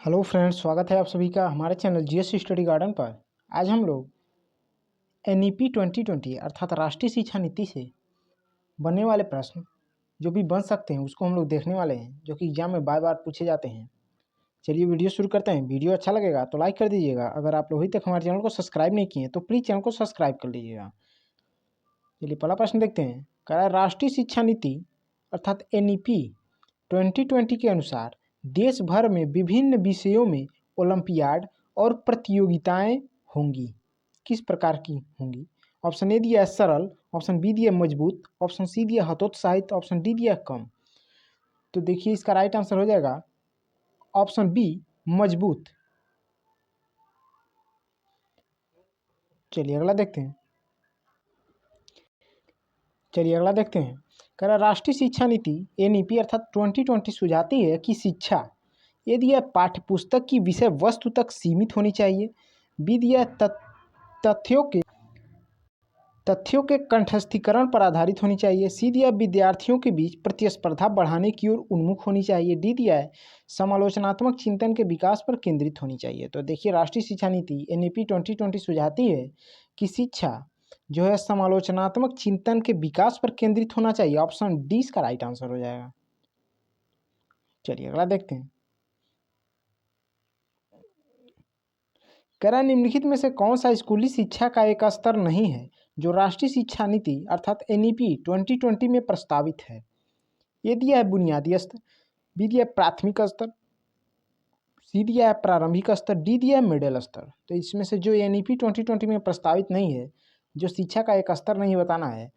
Hello friends, स्वागत है आप सभी का हमारे चैनल जीएस स्टडी गार्डन पर। आज हम लोग एनईपी 2020 अर्थात राष्ट्रीय शिक्षा नीति से बनने वाले प्रश्न जो भी बन सकते हैं उसको हम लोग देखने वाले हैं, जो कि एग्जाम में बार बार पूछे जाते हैं। चलिए वीडियो शुरू करते हैं। वीडियो अच्छा लगेगा तो लाइक कर दीजिएगा। अगर आप लोग अभी तक हमारे चैनल को सब्सक्राइब नहीं किए तो प्लीज़ चैनल को सब्सक्राइब कर लीजिएगा। चलिए पहला प्रश्न देखते हैं। कह रहा है राष्ट्रीय शिक्षा नीति अर्थात एनईपी 2020 के अनुसार देश भर में विभिन्न विषयों में ओलंपियाड और प्रतियोगिताएं होंगी। किस प्रकार की होंगी? ऑप्शन ए दिया है सरल, ऑप्शन बी दिया मजबूत, ऑप्शन सी दिया हतोत्साहित, ऑप्शन डी दिया कम। तो देखिए इसका राइट आंसर हो जाएगा ऑप्शन बी मजबूत। चलिए अगला देखते हैं। कह रहा राष्ट्रीय शिक्षा नीति एनईपी अर्थात 2020 सुझाती है कि शिक्षा यदि यह पाठ्य पुस्तक की विषय वस्तु तक सीमित होनी चाहिए, बी दिया तथ्यों के कंठस्थीकरण पर आधारित होनी चाहिए, सी दिया विद्यार्थियों के बीच प्रतिस्पर्धा बढ़ाने की ओर उन्मुख होनी चाहिए, डी दिया है समालोचनात्मक चिंतन के विकास पर केंद्रित होनी चाहिए। तो देखिए राष्ट्रीय शिक्षा नीति एनईपी 2020 सुझाती है कि शिक्षा जो है समालोचनात्मक चिंतन के विकास पर केंद्रित होना चाहिए। ऑप्शन डी इसका राइट आंसर हो जाएगा। चलिए अगला देखते हैं। कह रहा निम्नलिखित में से कौन सा स्कूली शिक्षा का एक स्तर नहीं है जो राष्ट्रीय शिक्षा नीति अर्थात एनईपी 2020 में प्रस्तावित है? ये दिया है बुनियादी स्तर, बी दिया है प्राथमिक स्तर, सी दिया है प्रारंभिक स्तर, डी दिया है मिडिल स्तर। तो इसमें से जो एनईपी 2020 में प्रस्तावित नहीं है, जो शिक्षा का एक स्तर नहीं बताना है,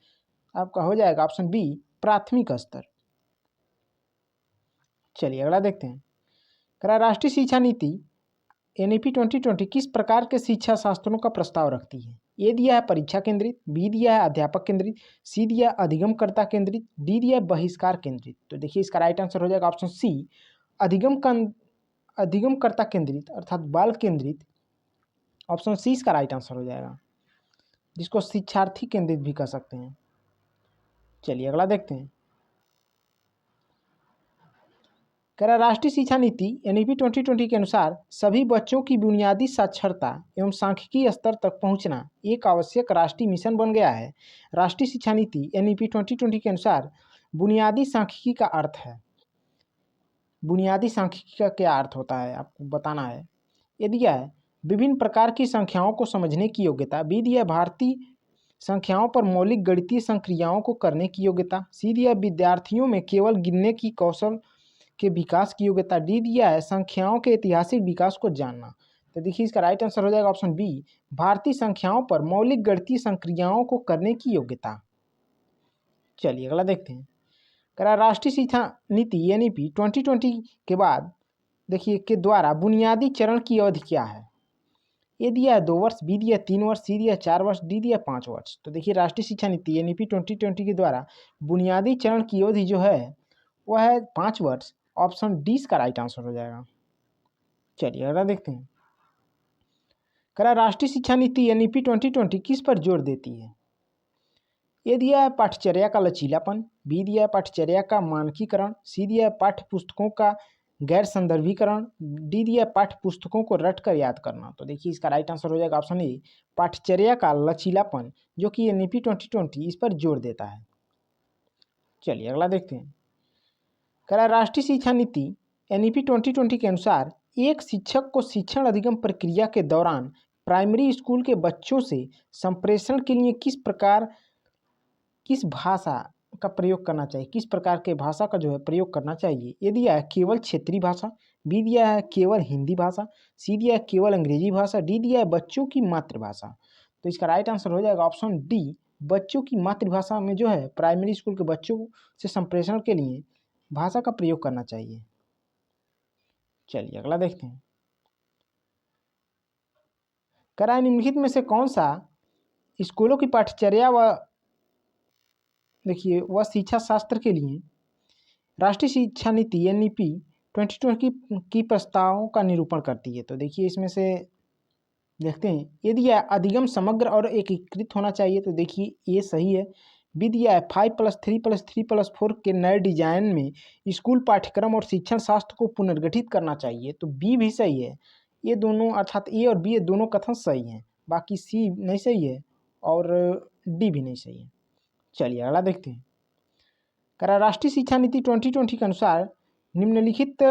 आपका हो जाएगा ऑप्शन बी प्राथमिक स्तर। चलिए अगला देखते हैं। कह रहा राष्ट्रीय शिक्षा नीति एनईपी 2020 किस प्रकार के शिक्षा शास्त्रों का प्रस्ताव रखती है? ए दिया है परीक्षा केंद्रित, बी दिया है अध्यापक केंद्रित, सी दिया है अधिगमकर्ता केंद्रित, डी दिया है बहिष्कार केंद्रित। तो देखिए इसका राइट आंसर हो जाएगा ऑप्शन सी अधिगमकर्ता केंद्रित अर्थात बाल केंद्रित। ऑप्शन सी इसका राइट आंसर हो जाएगा, जिसको शिक्षार्थी केंद्रित भी कह सकते हैं। चलिए अगला देखते हैं। कह रहा राष्ट्रीय शिक्षा नीति एनईपी 2020 के अनुसार सभी बच्चों की बुनियादी साक्षरता एवं सांख्यिकीय स्तर तक पहुंचना एक आवश्यक राष्ट्रीय मिशन बन गया है। राष्ट्रीय शिक्षा नीति एनईपी 2020 के अनुसार बुनियादी सांख्यिकी का अर्थ है। बुनियादी सांख्यिकी का क्या अर्थ होता है आपको बताना है। ये दिया है विभिन्न प्रकार की संख्याओं को समझने की योग्यता, बी दिया है भारतीय संख्याओं पर मौलिक गणितीय संक्रियाओं को करने की योग्यता, सी दिया विद्यार्थियों में केवल गिनने की कौशल के विकास की योग्यता, डी दिया है संख्याओं के ऐतिहासिक विकास को जानना। तो देखिए इसका राइट आंसर हो जाएगा ऑप्शन बी भारतीय संख्याओं पर मौलिक गणितीय संक्रियाओं को करने की योग्यता। चलिए अगला देखते हैं। कह रहा राष्ट्रीय शिक्षा नीति एनईपी 2020 के बाद देखिए के द्वारा बुनियादी चरण की अवधि क्या है? ए दिया है 2 वर्ष, बी दिया 3 वर्ष, सी दिया 4 वर्ष, डी दिया 5 वर्ष। तो देखिए राष्ट्रीय शिक्षा नीति एनईपी 2020 के द्वारा बुनियादी चरण की अवधि जो है वह है 5 वर्ष। ऑप्शन डी इसका राइट आंसर हो जाएगा। चलिए अगला देखते हैं। कह रहा राष्ट्रीय शिक्षा नीति एनईपी 2020 किस पर जोर देती है? ए दिया है पाठ्यचर्या का लचीलापन, बी दिया है पाठ्यचर्या का मानकीकरण, सी दिया है पाठ्य पुस्तकों का गैर संदर्भीकरण, डी दिया है पाठ्य पुस्तकों को रट कर याद करना। तो देखिए इसका राइट आंसर हो जाएगा ऑप्शन ए पाठ्यचर्या का लचीलापन, जो कि एनईपी 2020 इस पर जोर देता है। चलिए अगला देखते हैं। कह रहा राष्ट्रीय शिक्षा नीति एनईपी 2020 के अनुसार एक शिक्षक को शिक्षण अधिगम प्रक्रिया के दौरान प्राइमरी स्कूल के बच्चों से संप्रेषण के लिए किस भाषा का प्रयोग करना चाहिए, किस प्रकार के भाषा का जो है प्रयोग करना चाहिए? ये दिया है केवल क्षेत्रीय भाषा, बी दिया है केवल हिंदी भाषा, सी दिया है केवल अंग्रेजी भाषा, डी दिया है बच्चों की मातृभाषा। तो इसका राइट आंसर हो जाएगा ऑप्शन डी बच्चों की मातृभाषा में जो है प्राइमरी स्कूल के बच्चों से संप्रेषण के लिए भाषा का प्रयोग करना चाहिए। चलिए अगला देखते हैं। कह रहा है निम्नलिखित में से कौन सा स्कूलों की पाठ्यचर्या व देखिए वह शिक्षा शास्त्र के लिए राष्ट्रीय शिक्षा नीति एनईपी 2020 की प्रस्तावों का निरूपण करती है? तो देखिए इसमें से देखते हैं। यदि यह अधिगम समग्र और एकीकृत होना चाहिए, तो देखिए ये सही है। बी दिया है 5+3+3+4 के नए डिजाइन में स्कूल पाठ्यक्रम और शिक्षण शास्त्र को पुनर्गठित करना चाहिए, तो बी भी सही है। ये दोनों अर्थात ए और बी ये दोनों कथन सही हैं, बाकी सी नहीं सही है और डी भी नहीं सही है। चलिए अगला देखते हैं। कह रहा राष्ट्रीय शिक्षा नीति 2020 के अनुसार निम्नलिखित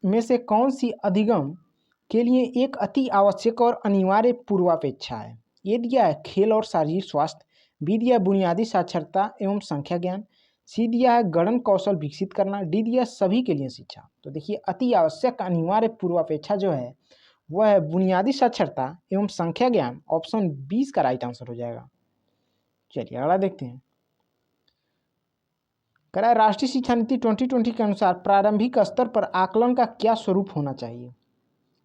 में से कौन सी अधिगम के लिए एक अति आवश्यक और अनिवार्य पूर्वापेक्षा है। ये दिया है खेल और शारीरिक स्वास्थ्य, बी दिया है बुनियादी साक्षरता एवं संख्या ज्ञान, सी दिया है गणन कौशल विकसित करना, डी दिया है सभी के लिए शिक्षा। तो देखिए अति आवश्यक अनिवार्य पूर्वापेक्षा जो है वह है बुनियादी साक्षरता एवं संख्या ज्ञान। ऑप्शन 20 का राइट आंसर हो जाएगा। चलिए अगला देखते हैं। कह रहा है राष्ट्रीय शिक्षा नीति 2020 के अनुसार प्रारंभिक स्तर पर आकलन का क्या स्वरूप होना चाहिए।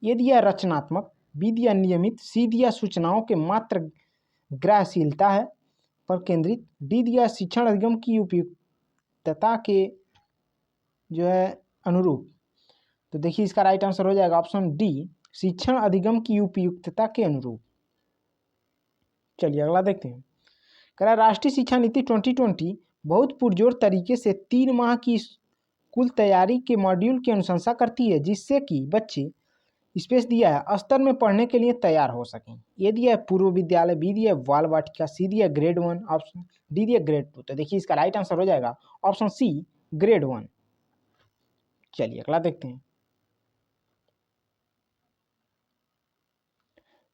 ये दिया रचनात्मक, बी दिया नियमित, सी दिया सूचनाओं के मात्र ग्रहशीलता है पर केंद्रित, डी दिया शिक्षण अधिगम की उपयुक्तता के जो है अनुरूप। तो देखिए इसका राइट आंसर हो जाएगा ऑप्शन डी, शिक्षण अधिगम की उपयुक्तता के अनुरूप। चलिए अगला देखते हैं। कह रहा राष्ट्रीय शिक्षा नीति 2020 बहुत पुरजोर तरीके से 3 माह की कुल तैयारी के मॉड्यूल की अनुशंसा करती है, जिससे कि बच्चे स्पेस दिया है स्तर में पढ़ने के लिए तैयार हो सकें। ये दिया है पूर्व विद्यालय, बी दिया है बाल वाटिका, सी दिया ग्रेड 1, ऑप्शन डी दिया ग्रेड 2। तो देखिए इसका राइट आंसर हो जाएगा ऑप्शन सी ग्रेड 1। चलिए अगला देखते हैं।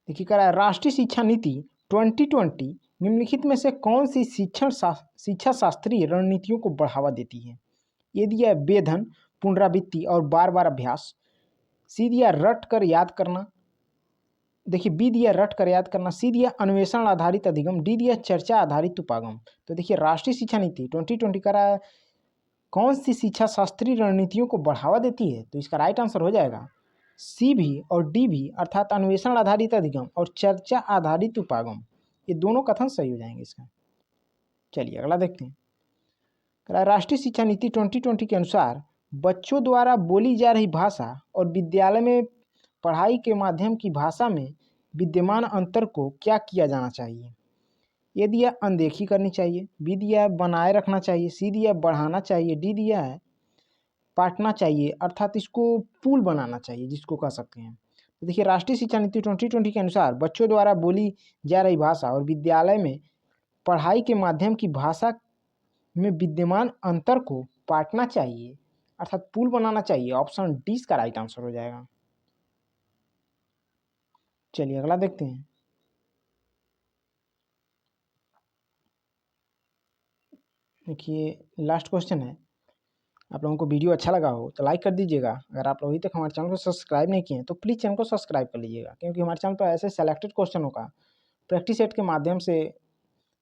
देखिए कह रहा है राष्ट्रीय शिक्षा नीति 2020 निम्नलिखित में से कौन सी शिक्षा शास्त्रीय रणनीतियों को बढ़ावा देती है। ये दिया है बेधन, पुनरावृत्ति और बार बार अभ्यास, सी दिया रट कर याद करना, देखिए बी दिया रट कर याद करना, सी दिया अन्वेषण आधारित अधिगम, डी दिया चर्चा आधारित उपागम। तो देखिए राष्ट्रीय शिक्षा नीति 2020 का कौन सी शिक्षा शास्त्रीय रणनीतियों को बढ़ावा देती है। तो इसका राइट आंसर हो जाएगा सी भी और डी भी, अर्थात अन्वेषण आधारित अधिगम और चर्चा आधारित उपागम। ये दोनों कथन सही हो जाएंगे इसका। चलिए अगला देखते हैं। राष्ट्रीय शिक्षा नीति 2020 के अनुसार बच्चों द्वारा बोली जा रही भाषा और विद्यालय में पढ़ाई के माध्यम की भाषा में विद्यमान अंतर को क्या किया जाना चाहिए। ये दिया अनदेखी करनी चाहिए, बी दिया बनाए रखना चाहिए, सी दिया बढ़ाना चाहिए, डी दिया है पाटना चाहिए, अर्थात इसको पुल बनाना चाहिए जिसको कह सकते हैं। तो देखिए राष्ट्रीय शिक्षा नीति 2020 के अनुसार बच्चों द्वारा बोली जा रही भाषा और विद्यालय में पढ़ाई के माध्यम की भाषा में विद्यमान अंतर को पाटना चाहिए, अर्थात पुल बनाना चाहिए। ऑप्शन डी का राइट आंसर हो जाएगा। चलिए अगला देखते हैं। देखिए लास्ट क्वेश्चन है। आप लोगों को वीडियो अच्छा लगा हो तो लाइक कर दीजिएगा। अगर आप लोग अभी तक हमारे चैनल को सब्सक्राइब नहीं किए हैं तो प्लीज़ चैनल को सब्सक्राइब कर लीजिएगा, क्योंकि हमारे चैनल पर ऐसे सेलेक्टेड क्वेश्चनों का प्रैक्टिस सेट के माध्यम से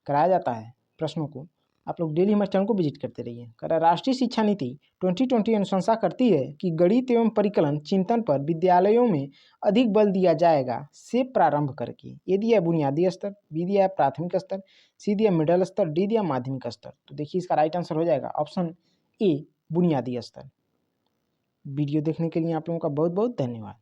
कराया जाता है प्रश्नों को। आप लोग डेली हमारे चैनल को विजिट करते रहिए। कह रहा राष्ट्रीय शिक्षा नीति 2020 अनुशंसा करती है कि गणित एवं परिकलन चिंतन पर विद्यालयों में अधिक बल दिया जाएगा से प्रारंभ करके। ये दिया बुनियादी स्तर, बी दिया प्राथमिक स्तर, सी दिया मिडिल स्तर, डी दिया माध्यमिक स्तर। तो देखिए इसका राइट आंसर हो जाएगा ऑप्शन ए बुनियादी स्तर। वीडियो देखने के लिए आप लोगों का बहुत बहुत धन्यवाद।